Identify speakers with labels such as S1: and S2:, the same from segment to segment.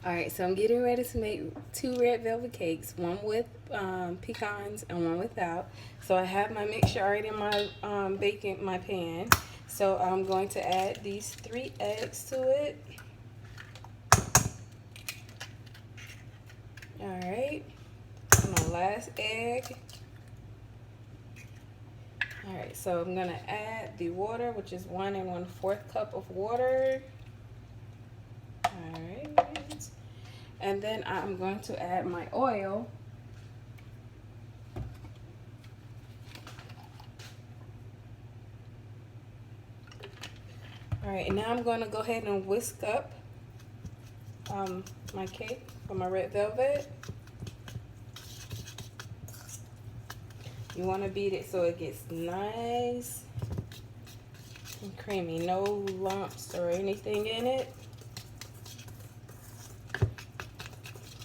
S1: All right, so I'm getting ready to make two red velvet cakes, one with pecans and one without. So I have my mixture already in my baking my pan. So I'm going to add these 3 eggs to it. All right, my last egg. All right, so I'm gonna add the water, which is 1 1/4 cup of water. All right, and then I'm going to add my oil. All right, and now I'm going to go ahead and whisk up my cake for my red velvet. You want to beat it so it gets nice and creamy, no lumps or anything in it.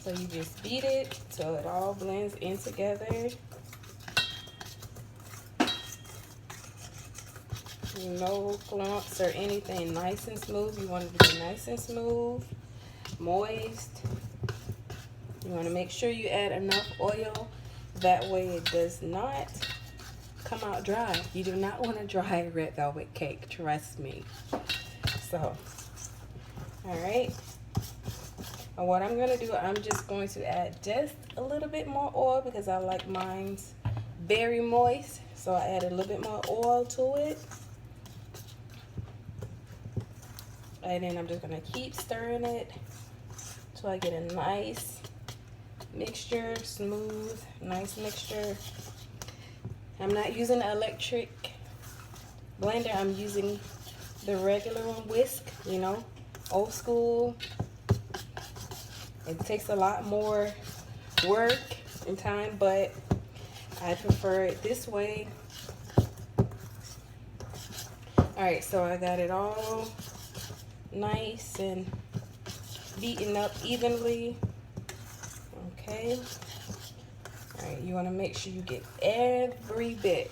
S1: So you just beat it till it all blends in together. No clumps or anything, nice and smooth. You want it to be nice and smooth, moist. You want to make sure you add enough oil, that way it does not come out dry. You do not want a dry red velvet cake, trust me. So, all right. And what I'm gonna do, I'm just going to add just a little bit more oil because I like mine's very moist. So I add a little bit more oil to it. And then I'm just gonna keep stirring it till I get a nice mixture, smooth, nice mixture. I'm not using an electric blender. I'm using the regular one, whisk, you know, old school. It takes a lot more work and time, but I prefer it this way. All right, so I got it all nice and beaten up evenly. Okay. All right, you want to make sure you get every bit.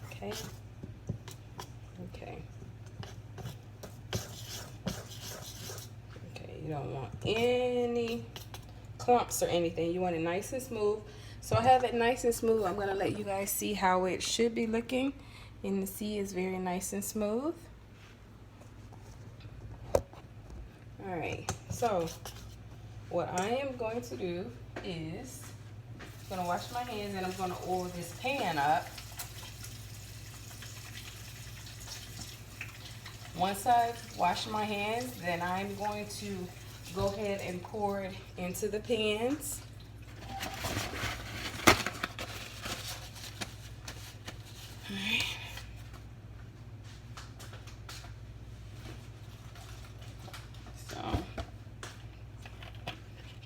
S1: Okay. Okay. Okay, you don't want any clumps or anything. You want it nice and smooth. So I have it nice and smooth. I'm going to let you guys see how it should be looking. And the see is very nice and smooth. All right, so what I am going to do is I'm going to wash my hands and I'm going to oil this pan up. Once I've washed my hands, then I'm going to go ahead and pour it into the pans. All right.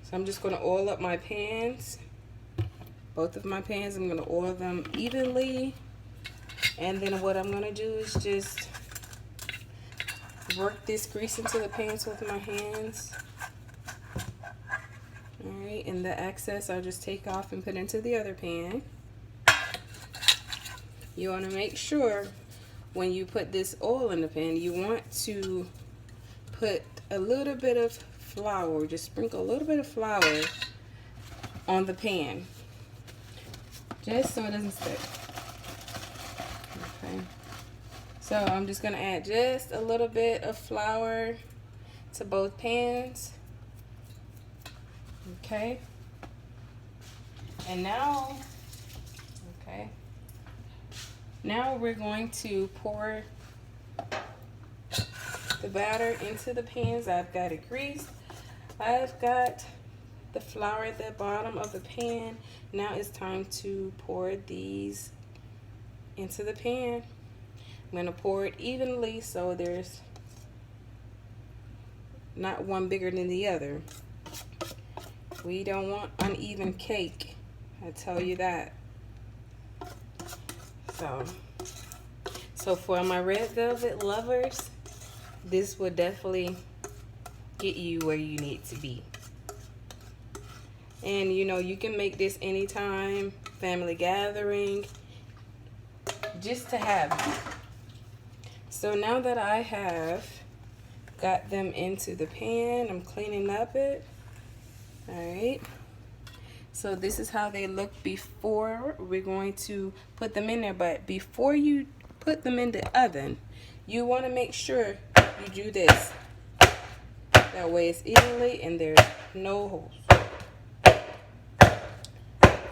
S1: So I'm just going to oil up my pans. Both of my pans, I'm going to oil them evenly. And then what I'm going to do is just work this grease into the pans with my hands. All right, and the excess I'll just take off and put into the other pan. You want to make sure when you put this oil in the pan, you want to put a little bit of flour, just sprinkle a little bit of flour on the pan, just so it doesn't stick. Okay. So I'm just going to add just a little bit of flour to both pans. Okay. And now, okay. Now we're going to pour the batter into the pans. I've got it greased. I've got the flour at the bottom of the pan. Now it's time to pour these into the pan. I'm going to pour it evenly so there's not one bigger than the other. We don't want uneven cake, I tell you that. So for my red velvet lovers, this will definitely get you where you need to be. And you know, you can make this anytime, family gathering, just to have. So now that I have got them into the pan. I'm cleaning up it. All right. So this is how they look before we're going to put them in there. But before you put them in the oven, you want to make sure you do this. That way it's evenly and there's no holes.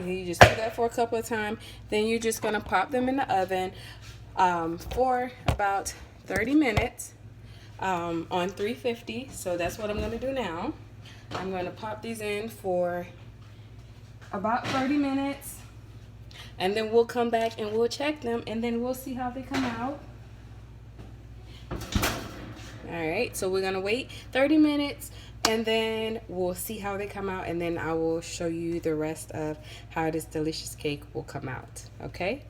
S1: You just do that for a couple of times. Then you're just going to pop them in the oven for about 30 minutes on 350. So that's what I'm going to do now. I'm going to pop these in for about 30 minutes. And then we'll come back and we'll check them. And then we'll see how they come out. Alright, so we're going to wait 30 minutes. And then we'll see how they come out, and then I will show you the rest of how this delicious cake will come out. Okay?